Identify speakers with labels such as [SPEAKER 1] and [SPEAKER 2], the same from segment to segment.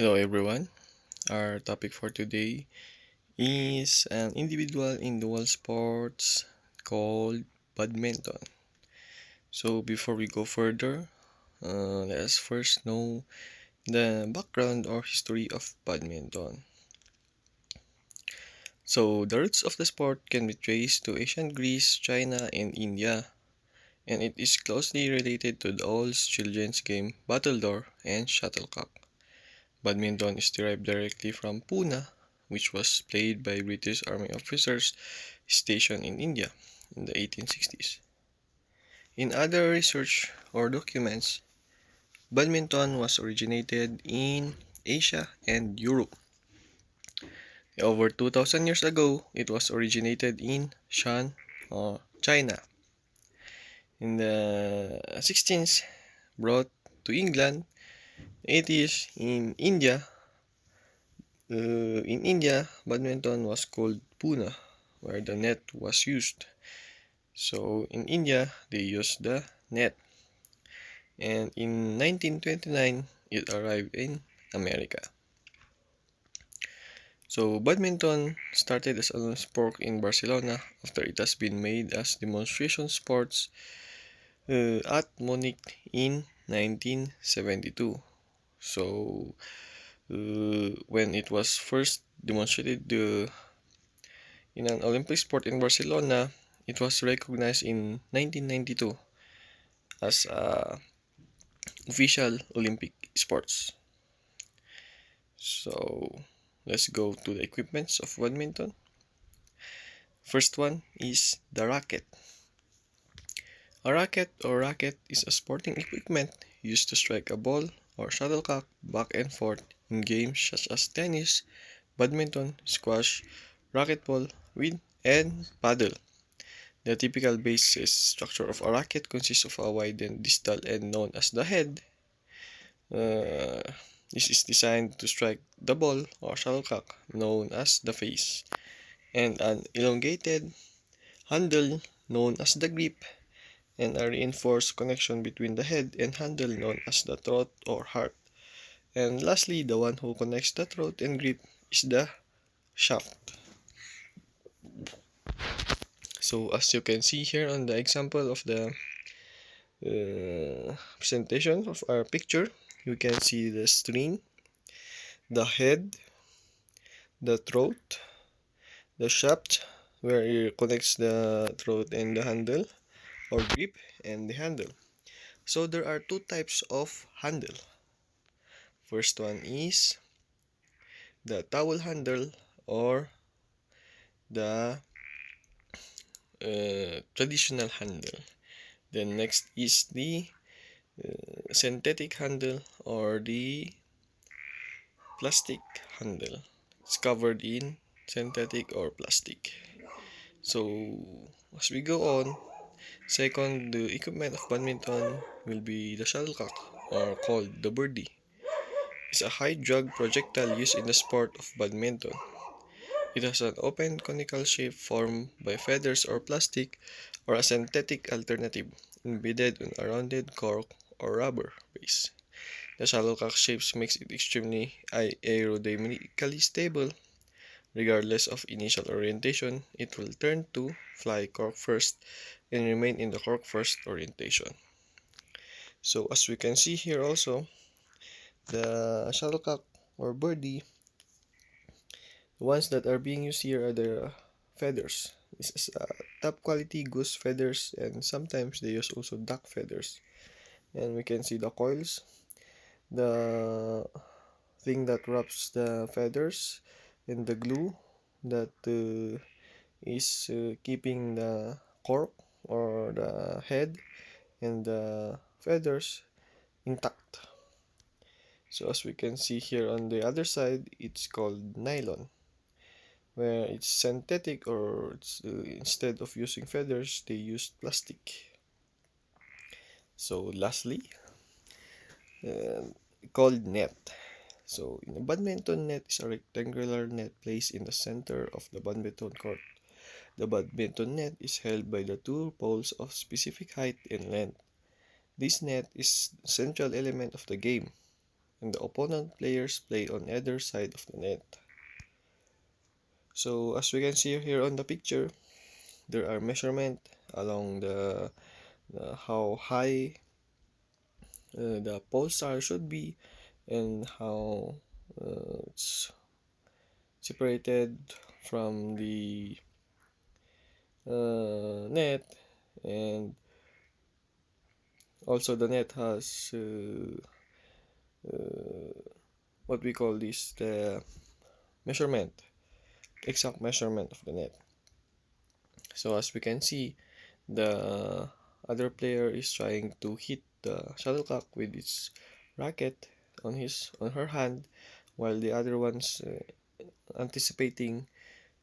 [SPEAKER 1] Hello everyone. Our topic for today is an individual in dual sports called badminton. So before we go further, let us first know the background or history of badminton. So the roots of the sport can be traced to ancient Greece, China, and India, and it is closely related to the old children's game battledore and shuttlecock. Badminton is derived directly from Pune, which was played by British Army officers stationed in India in the 1860s. In other research or documents, badminton was originated in Asia and Europe. Over 2000 years ago, it was originated in Shan, China. In the 16th, brought to England. 80s in India, badminton was called Pune, where the net was used. So in India, they used the net. And in 1929, it arrived in America. So badminton started as a sport in Barcelona after it has been made as demonstration sports at Munich in 1972. So when it was first demonstrated in an Olympic sport in Barcelona, it was recognized in 1992 as official Olympic sports. So let's go to the equipments of badminton. First one is the racket. A racket is a sporting equipment used to strike a ball or shuttlecock back and forth in games such as tennis, badminton, squash, racquetball, and paddle. The typical base structure of a racket consists of a widened distal end known as the head. Uh, this is designed to strike the ball or shuttlecock known as the face, and an elongated handle known as the grip, and a reinforced connection between the head and handle known as the throat or heart. And lastly, the one who connects the throat and grip is the shaft. So as you can see here on the example of the presentation of our picture, you can see the string, the head, the throat, the shaft where it connects the throat and the handle or grip and the handle. So there are two types of handle. First one is the towel handle or the traditional handle. Then next is the synthetic handle or the plastic handle. It's covered in synthetic or plastic. So as we go on, second, the equipment of badminton will be the shuttlecock or called the birdie. It's a high drag projectile used in the sport of badminton. It has an open conical shape formed by feathers or plastic or a synthetic alternative embedded in a rounded cork or rubber base. The shuttlecock shape makes it extremely aerodynamically stable. Regardless of initial orientation, it will turn to fly cork first and remain in the cork first orientation. So as we can see here also, the shuttlecock or birdie, the ones that are being used here are the feathers. This is top quality goose feathers, and sometimes they use also duck feathers. And we can see the coils, the thing that wraps the feathers, and the glue that is keeping the cork or the head and the feathers intact. So as we can see here on the other side, it's called nylon, where it's synthetic or instead of using feathers, they use plastic. So lastly, uh, called net. So in a badminton net is a rectangular net placed in the center of the badminton court. The badminton net is held by the two poles of specific height and length. This net is the central element of the game. and the opponent players play on either side of the net. So as we can see here on the picture, there are measurement along the how high the pole star should be, and how it's separated from the net, and also the net has what we call this, the measurement, exact measurement of the net. So as we can see, the other player is trying to hit the shuttlecock with its racket on her hand, while the other one's anticipating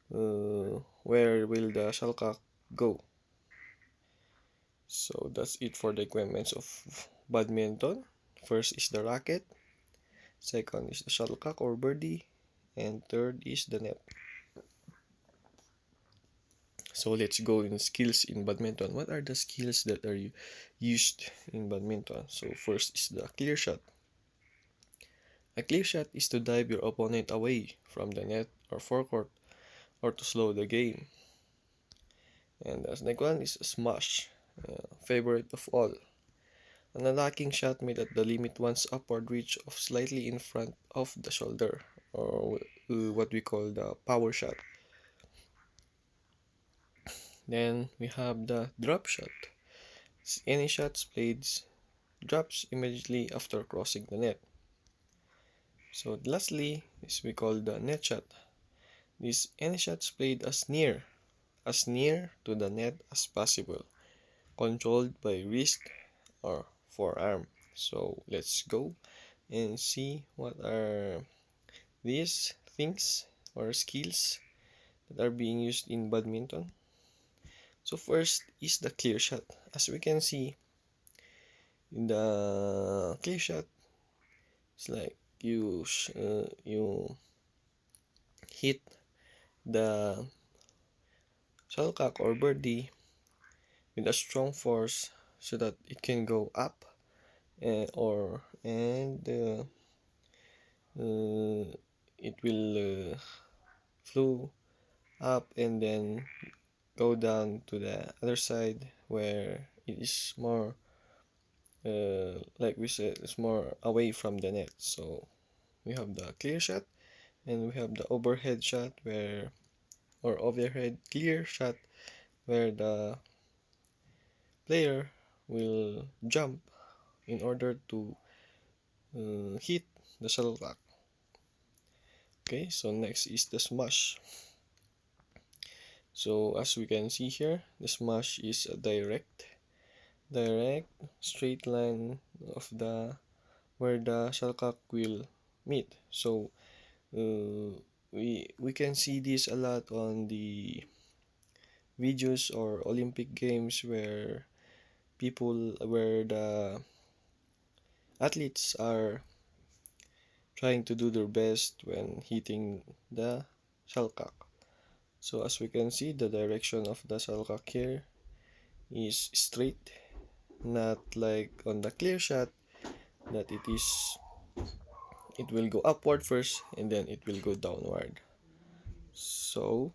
[SPEAKER 1] where will the shuttlecock go. So that's it for the equipments of badminton. First is the racket, second is the shuttlecock or birdie, and third is the net. So let's go in skills in badminton. What are the skills that are used in badminton? So first is the clear shot. A clear shot is to dive your opponent away from the net or forecourt, or to slow the game. And the next one is a smash, favorite of all. An attacking shot made at the limit one's upward reach of slightly in front of the shoulder, or what we call the power shot. Then we have the drop shot. Any shots played drops immediately after crossing the net. So lastly is we call the net shot. This any shots played as near to the net as possible, controlled by wrist or forearm. So let's go and see what are these things or skills that are being used in badminton. So first is the clear shot. As we can see in the clear shot, it's like you hit the shuttlecock or birdie with a strong force so that it can go up, it will flow up and then go down to the other side where it is more like we said, it's more away from the net. So we have the clear shot, and we have the overhead shot or overhead clear shot, where the player will jump in order to hit the shuttlecock. Okay, so next is the smash. So as we can see here, the smash is a direct straight line of the where the shuttlecock will meet. So we can see this a lot on the videos or Olympic games where the athletes are trying to do their best when hitting the shuttlecock. So as we can see, the direction of the shuttlecock here is straight, not like on the clear shot that it will go upward first and then it will go downward. So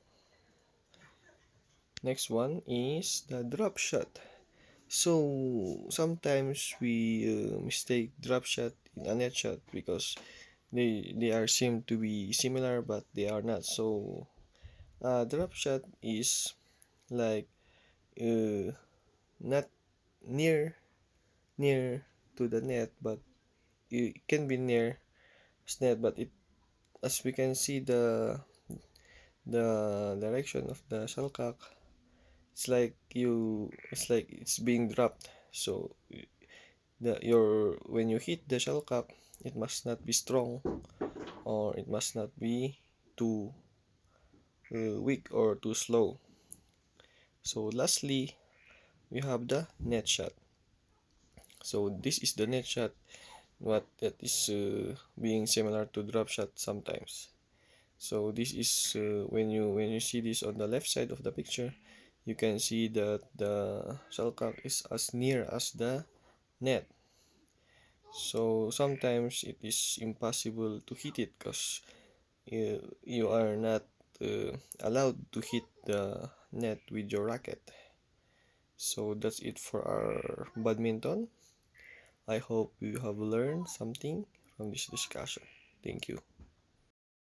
[SPEAKER 1] next one is the drop shot. So sometimes we mistake drop shot in a net shot because they are seem to be similar, but they are not. So drop shot is like not near to the net, but it can be near net, but it as we can see the direction of the shuttlecock, it's like it's being dropped. So when you hit the shuttlecock, it must not be strong, or it must not be too weak or too slow. So lastly, we have the net shot. So this is the net shot, what that is being similar to drop shot sometimes. So this is when you see this on the left side of the picture, you can see that the shuttlecock is as near as the net. So sometimes it is impossible to hit it because you are not allowed to hit the net with your racket. So that's it for our badminton. I hope you have learned something from this discussion. Thank you.